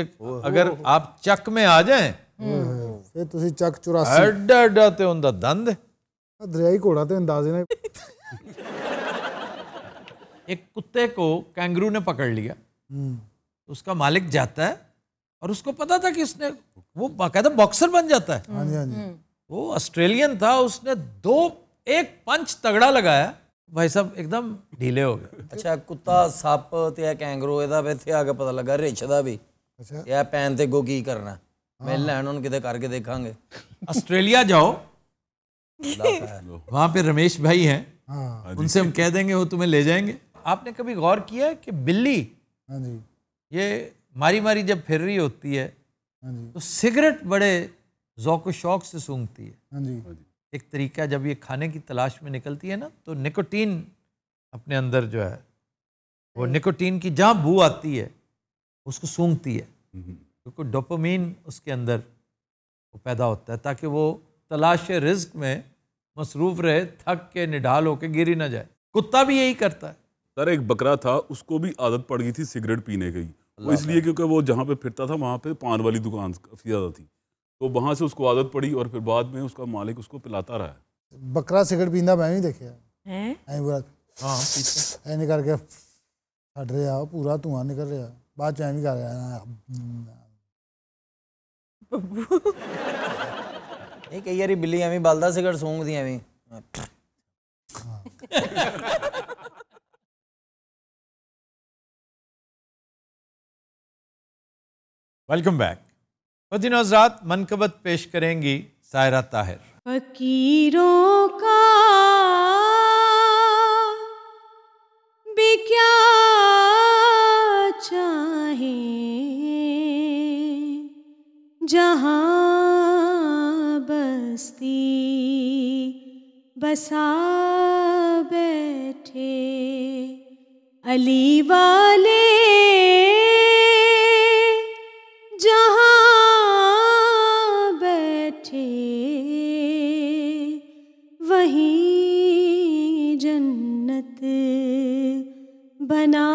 अगर आप चक में आ जाएं ਫਿਰ ਤੁਸੀਂ ਚੱਕ 84 ਐਡਾ ਐਡਾ ਤੇ ਹੁੰਦਾ ਦੰਦ। ਦਰਿਆਈ ਘੋੜਾ ਤੇ ਅੰਦਾਜ਼ੇ ਨਾਲ एक कुत्ते को कैंगरू ने पकड़ लिया, उसका मालिक जाता है और उसको पता था कि उसने, वो बाकायदा बॉक्सर बन जाता है। हाँ जी हाँ जी। वो ऑस्ट्रेलियन था, उसने एक पंच तगड़ा लगाया, भाई साहब एकदम ढीले हो गए। अच्छा कुत्ता सप ते कैंगरू ਇਹਦਾ ਇੱਥੇ ਆ ਕੇ ਪਤਾ ਲੱਗਾ ਰਿਛ ਦਾ ਵੀ ਅੱਛਾ ਇਹ ਪੈਨ ਤੇ ਅੱਗੋਂ ਕੀ ਕਰਨਾ, ਮਿਲ ਲੈਣ ਹੁਣ ਕਿਤੇ ਕਰਕੇ ਦੇਖਾਂਗੇ। ऑस्ट्रेलिया जाओ, वहां पे रमेश भाई हैं, उनसे हम कह देंगे वो तुम्हें ले जाएंगे। आपने कभी गौर किया है कि बिल्ली हाँ जी ये मारी मारी जब फिर रही होती है हाँ जी तो सिगरेट बड़े ज़ौक़ शौक़ से सूंघती है। हाँ जी एक तरीका, जब ये खाने की तलाश में निकलती है ना, तो निकोटीन अपने अंदर जो है, वो निकोटीन की जहाँ बू आती है उसको सूंघती है, क्योंकि डोपामीन उसके अंदर वो पैदा होता है ताकि वो तलाश रिज्क में मसरूफ़ रहे, थक के निढाल होके गिर ही ना जाए। कुत्ता भी यही करता है। सर एक बकरा था, उसको भी आदत पड़ गई थी सिगरेट पीने की, वो इसलिए क्योंकि वो जहाँ पे फिरता था वहाँ पे पान वाली दुकान काफ़ी ज़्यादा थी, तो वहाँ से उसको आदत पड़ी और फिर बाद में उसका मालिक उसको पिलाता रहा है। बकरा सिगरेट पींदा मैं भी देखा हैं? ਐਂ ਪੂਰਾ हाँ पीते। ਐਂ ਕਰਕੇ ਛੱਡ ਰਿਹਾ, ਪੂਰਾ ਧੂਆਂ ਨਿਕਲ ਰਿਹਾ, ਬਾਅਦ ਚ ਐਂ ਵੀ ਕਰ ਰਿਹਾ। ਇਹ ਕਈ ਵਾਰੀ ਬਿੱਲੀ ਐਵੇਂ ਬਲਦਾ ਸਿਗਰਟ ਸੂੰਘਦੀ ਐਵੇਂ। Welcome back. मदीना हज़रात मनकबत पेश करेंगी सायरा ताहिर। फकीरों का भी क्या चाहे, जहाँ बस्ती बसा बैठे अली वाले, जहाँ बैठे वहीं जन्नत बना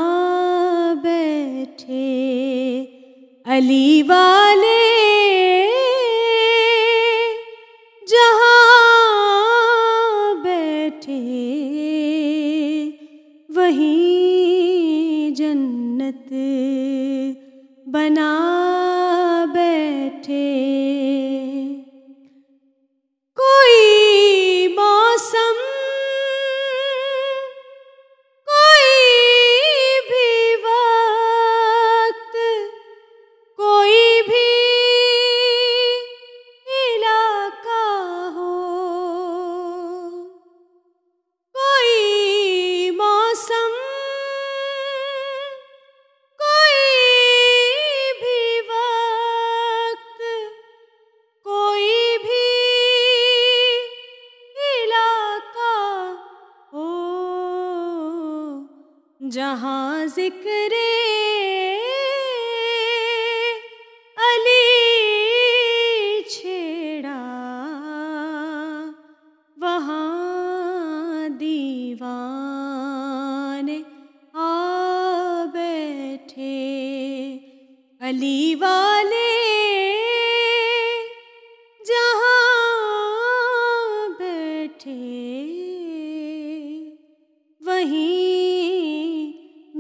बैठे अली वाले, जहाँ बैठे वहीं जन्नत बना बैठे। कोई मौसम कोई भी वक्त कोई भी इलाका हो, कोई मौसम कोई भी वक्त कोई भी इलाका हो, जहाँ ज़िक्रे अली छेड़ा वहाँ दीवाने आ बैठे अली वाले, जहाँ बैठे वहीं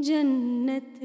जन्नत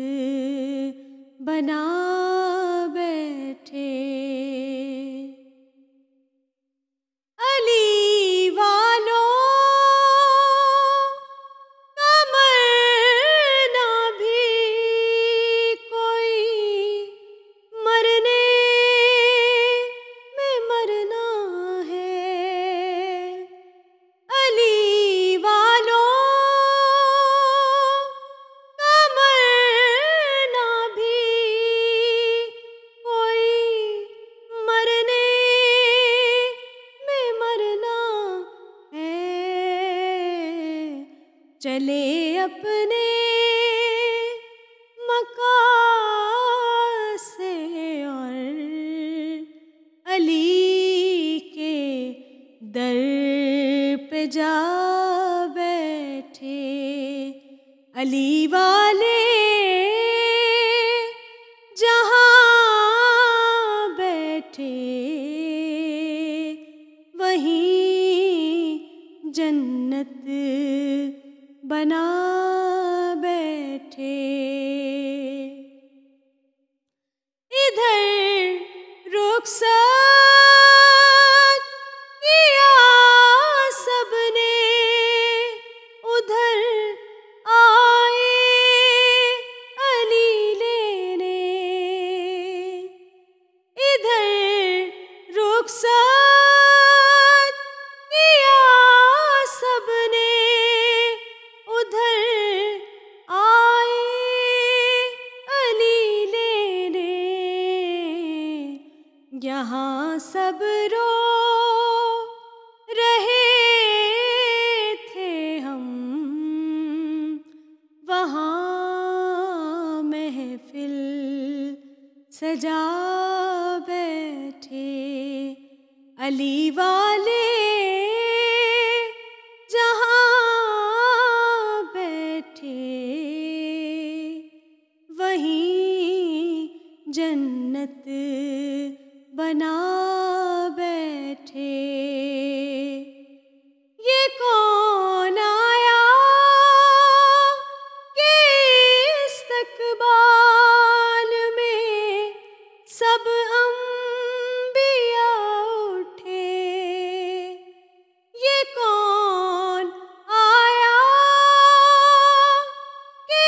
चले अपने मकान से और अली के दर पे जा बैठे। अली वाले जहाँ बैठे वहीं जन्नत बना बैठे। इधर रुखसत किया सबने, उधर आए अली लेने। इधर रुखसत किया सबने, उधर आए अली लेने। यहाँ सब रो रहे थे हम, वहाँ महफिल सजा बैठे। अली वाले जहाँ बैठे वहीं जन्नत बना बैठे। ये कौन आया कि इस्तकबाल में सब अंबिया उठे। ये कौन आया कि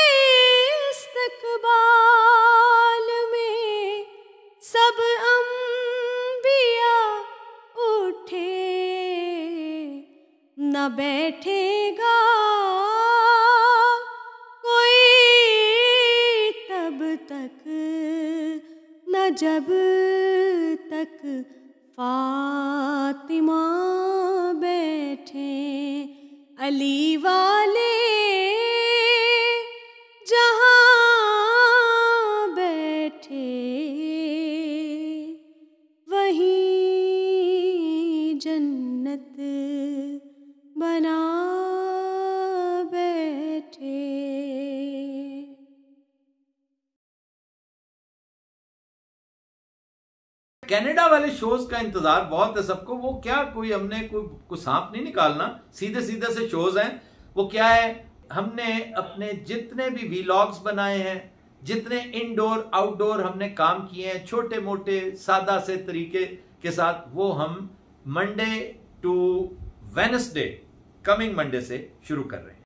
इस्तकबाल में सब अंबिया उठे। न बैठेगा कोई तब तक, न जब तक फातिमा बैठे। अली वाले जहाँ बैठे वहीं जन्नत बना बैठे। कनाडा वाले शोज का इंतजार बहुत है सबको। वो क्या कोई हमने कोई सांप नहीं निकालना, सीधे सीधे से शोज हैं। वो क्या है, हमने अपने जितने भी वीलॉग्स बनाए हैं, जितने इंडोर आउटडोर हमने काम किए हैं छोटे मोटे सादा से तरीके के साथ, वो हम Monday to Wednesday coming Monday से शुरू कर रहे हैं।